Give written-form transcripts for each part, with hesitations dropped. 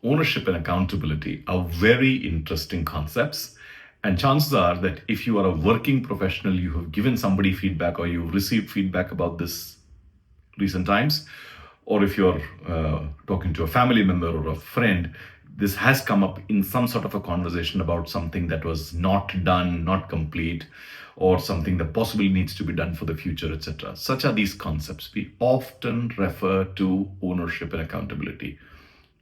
ownership and accountability are very interesting concepts. And chances are that if you are a working professional, you have given somebody feedback or you've received feedback about this recent times, or if you're talking to a family member or a friend, this has come up in some sort of a conversation about something that was not done, not complete, or something that possibly needs to be done for the future, etc. Such are these concepts. We often refer to ownership and accountability.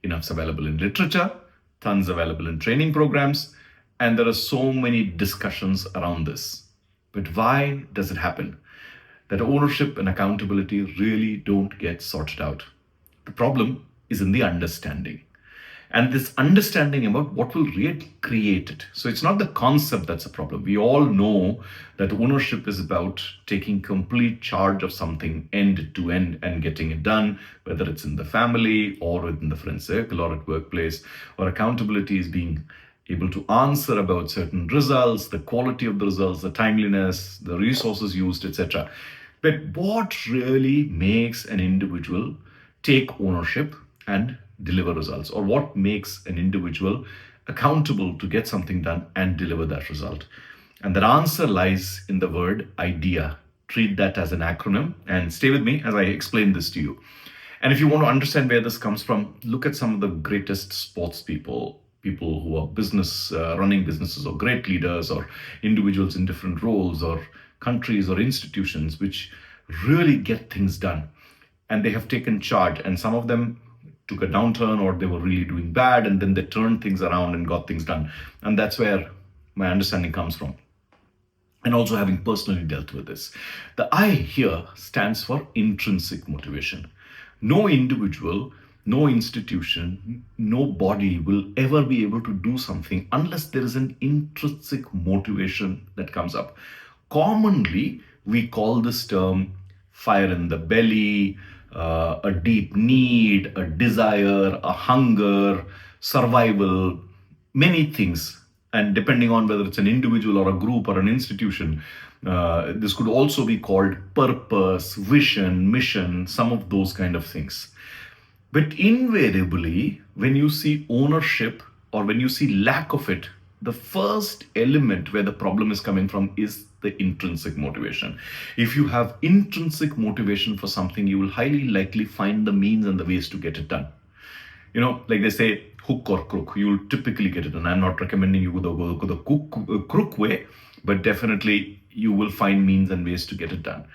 Enough's available in literature, tons available in training programs, and there are so many discussions around this. But why does it happen that ownership and accountability really don't get sorted out? The problem is in the understanding. And this understanding about what will really create it. So it's not the concept that's a problem. We all know that ownership is about taking complete charge of something end to end and getting it done, whether it's in the family or within the friend circle or at workplace. Or accountability is being able to answer about certain results, the quality of the results, the timeliness, the resources used, etc. But what really makes an individual take ownership and deliver results, or what makes an individual accountable to get something done and deliver that result? And that answer lies in the word idea. Treat that as an acronym and stay with me as I explain this to you. And if you want to understand where this comes from, look at some of the greatest sports people who are running businesses, or great leaders, or individuals in different roles, or countries or institutions which really get things done. And they have taken charge, and some of them took a downturn or they were really doing bad, and then they turned things around and got things done. And that's where my understanding comes from. And also having personally dealt with this. The I here stands for intrinsic motivation. No individual, no institution, no body will ever be able to do something unless there is an intrinsic motivation that comes up. Commonly, we call this term fire in the belly, a deep need, a desire, a hunger, survival, many things. And depending on whether it's an individual or a group or an institution, this could also be called purpose, vision, mission, some of those kind of things. But invariably, when you see ownership or when you see lack of it, the first element where the problem is coming from is the intrinsic motivation. If you have intrinsic motivation for something, you will highly likely find the means and the ways to get it done. Like they say, hook or crook, you will typically get it done. I'm not recommending you go the crook way, but definitely you will find means and ways to get it done.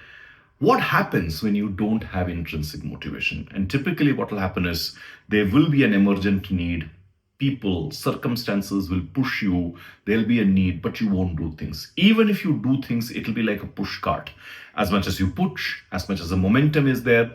What happens when you don't have intrinsic motivation? And typically what will happen is there will be an emergent need. People, circumstances will push you. There'll be a need, but you won't do things. Even if you do things, it'll be like a push cart. As much as you push, as much as the momentum is there,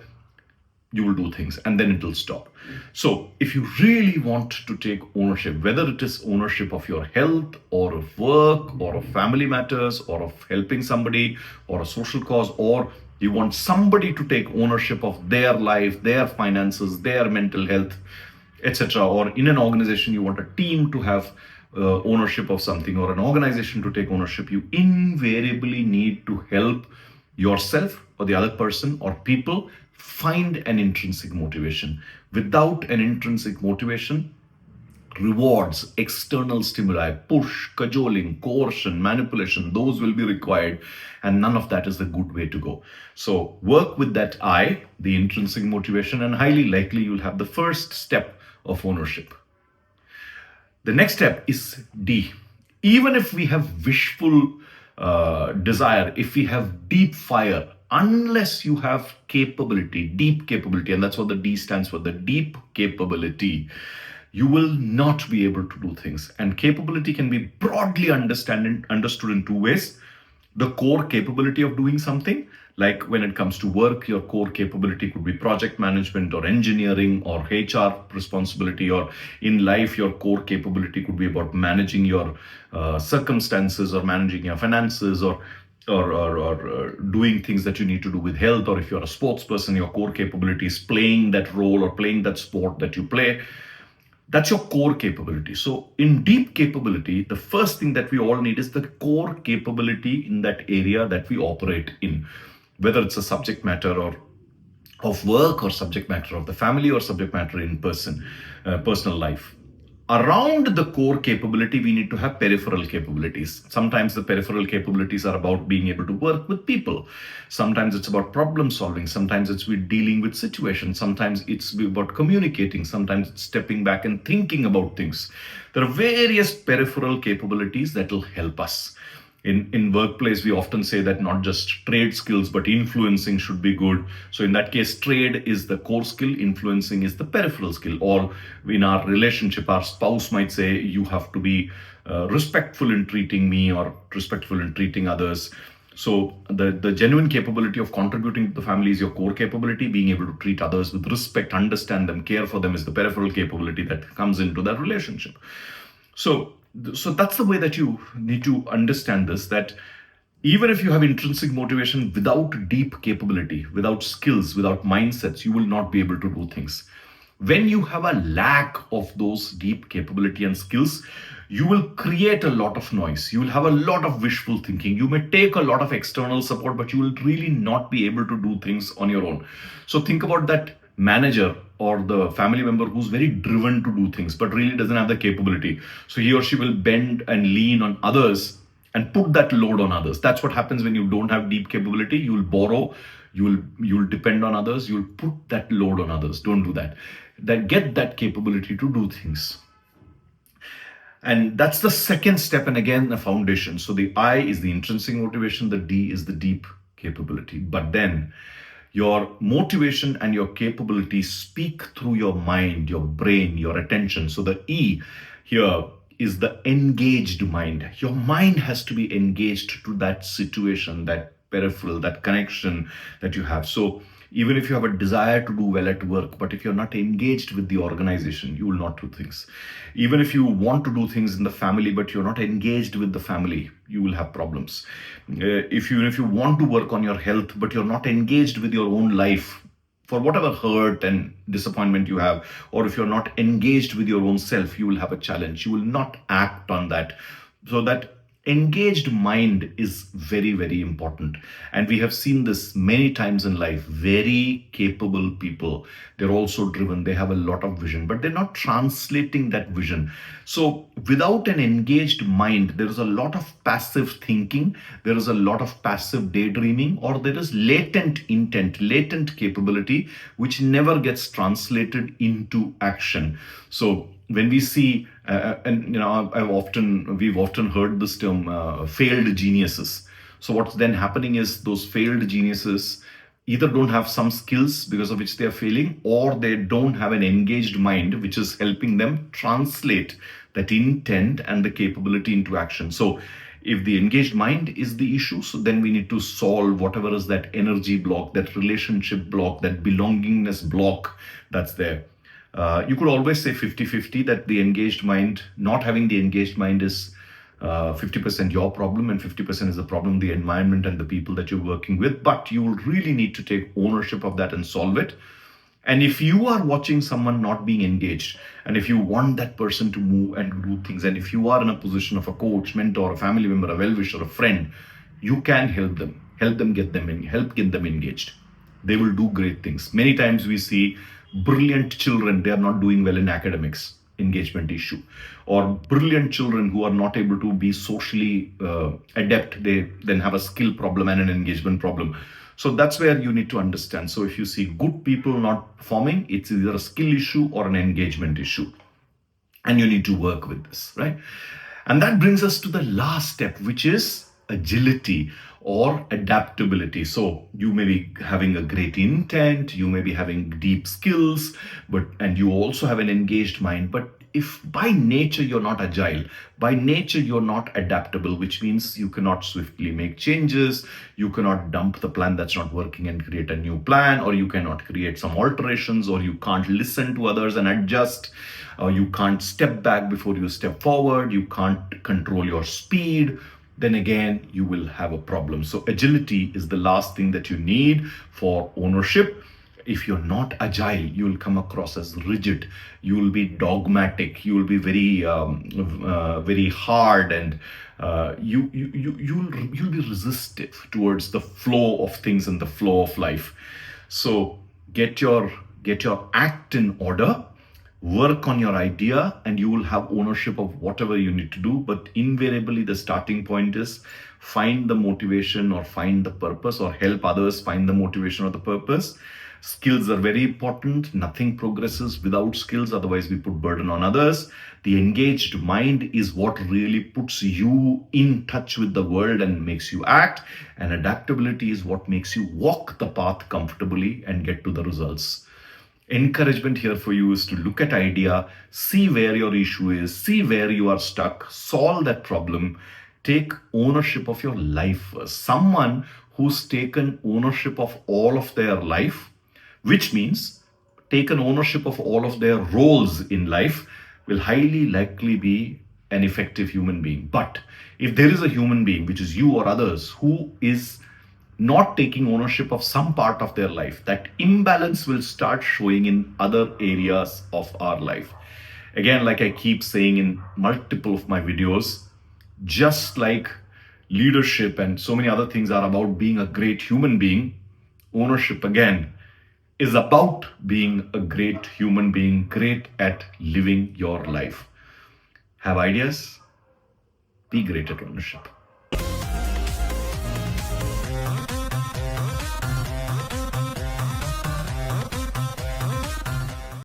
you will do things and then it will stop. So if you really want to take ownership, whether it is ownership of your health or of work or of family matters or of helping somebody or a social cause, or you want somebody to take ownership of their life, their finances, their mental health, etc., or in an organization you want a team to have ownership of something, or an organization to take ownership, you invariably need to help yourself or the other person or people find an intrinsic motivation. Without an intrinsic motivation, rewards, external stimuli, push, cajoling, coercion, manipulation, those will be required, and none of that is the good way to go. So work with that I, the intrinsic motivation, and highly likely you'll have the first step of ownership. The next step is D. Even if we have wishful desire, if we have deep fire, unless you have capability, deep capability, and that's what the D stands for, the deep capability, you will not be able to do things. And capability can be broadly understood in two ways. The core capability of doing something, like when it comes to work, your core capability could be project management or engineering or HR responsibility, or in life, your core capability could be about managing your circumstances or managing your finances, or doing things that you need to do with health. Or if you're a sports person, your core capability is playing that role or playing that sport that you play. That's your core capability. So in deep capability, the first thing that we all need is the core capability in that area that we operate in, whether it's a subject matter or of work or subject matter of the family or subject matter in personal life. Around the core capability, we need to have peripheral capabilities. Sometimes the peripheral capabilities are about being able to work with people. Sometimes it's about problem solving. Sometimes it's with dealing with situations. Sometimes it's about communicating. Sometimes it's stepping back and thinking about things. There are various peripheral capabilities that will help us. In workplace, we often say that not just trade skills but influencing should be good. So in that case, trade is the core skill, influencing is the peripheral skill. Or in our relationship, our spouse might say you have to be respectful in treating me or respectful in treating others. So the genuine capability of contributing to the family is your core capability. Being able to treat others with respect, understand them, care for them is the peripheral capability that comes into that relationship. So that's the way that you need to understand this, that even if you have intrinsic motivation without deep capability, without skills, without mindsets, you will not be able to do things. When you have a lack of those deep capability and skills, you will create a lot of noise. You will have a lot of wishful thinking. You may take a lot of external support, but you will really not be able to do things on your own. So think about that manager or the family member who's very driven to do things, but really doesn't have the capability. So he or she will bend and lean on others and put that load on others. That's what happens when you don't have deep capability. You will borrow, you will depend on others, you will put that load on others. Don't do that. That get that capability to do things. And that's the second step, and again, a foundation. So the I is the intrinsic motivation, the D is the deep capability. But then your motivation and your capability speak through your mind, your brain, your attention. So the E here is the engaged mind. Your mind has to be engaged to that situation, that peripheral, that connection that you have. So even if you have a desire to do well at work, but if you're not engaged with the organization, you will not do things. Even if you want to do things in the family, but you're not engaged with the family, you will have problems. If you want to work on your health, but you're not engaged with your own life, for whatever hurt and disappointment you have, or if you're not engaged with your own self, you will have a challenge. You will not act on that. So that engaged mind is very, very important. And we have seen this many times in life. Very capable people, they're also driven, they have a lot of vision, but they're not translating that vision. So without an engaged mind, there is a lot of passive thinking, there is a lot of passive daydreaming, or there is latent intent, latent capability, which never gets translated into action. So when we see and we've often heard this term, failed geniuses. So what's then happening is those failed geniuses either don't have some skills because of which they are failing, or they don't have an engaged mind which is helping them translate that intent and the capability into action. So if the engaged mind is the issue, so then we need to solve whatever is that energy block, that relationship block, that belongingness block that's there. You could always say 50-50, that the engaged mind, not having the engaged mind is 50% your problem and 50% is the problem, the environment and the people that you're working with. But you will really need to take ownership of that and solve it. And if you are watching someone not being engaged, and if you want that person to move and do things, and if you are in a position of a coach, mentor, a family member, a well-wisher, a friend, you can help them get them in, help get them engaged. They will do great things. Many times we see brilliant children, they are not doing well in academics, engagement issue. Or brilliant children who are not able to be socially adept, they then have a skill problem and an engagement problem. So that's where you need to understand. So if you see good people not performing, it's either a skill issue or an engagement issue. And you need to work with this, right? And that brings us to the last step, which is agility or adaptability. So you may be having a great intent, you may be having deep skills, and you also have an engaged mind. But if by nature you're not agile, by nature you're not adaptable, which means you cannot swiftly make changes, you cannot dump the plan that's not working and create a new plan, or you cannot create some alterations, or you can't listen to others and adjust, you can't step back before you step forward, you can't control your speed, then again, you will have a problem. So agility is the last thing that you need for ownership. If you're not agile, you will come across as rigid, you will be dogmatic, you will be very hard, and you'll be resistive towards the flow of things and the flow of life. So get your act in order, work on your idea, and you will have ownership of whatever you need to do. But invariably the starting point is find the motivation or find the purpose or help others find the motivation or the purpose. Skills are very important. Nothing progresses without skills, otherwise we put burden on others. The engaged mind is what really puts you in touch with the world and makes you act, and adaptability is what makes you walk the path comfortably and get to the results. Encouragement here for you is to look at idea, see where your issue is, see where you are stuck, solve that problem, take ownership of your life first. Someone who's taken ownership of all of their life, which means taken ownership of all of their roles in life, will highly likely be an effective human being. But if there is a human being, which is you or others, who is not taking ownership of some part of their life, that imbalance will start showing in other areas of our life. Again, like I keep saying in multiple of my videos, just like leadership and so many other things are about being a great human being, ownership again is about being a great human being, great at living your life. Have ideas? Be great at ownership.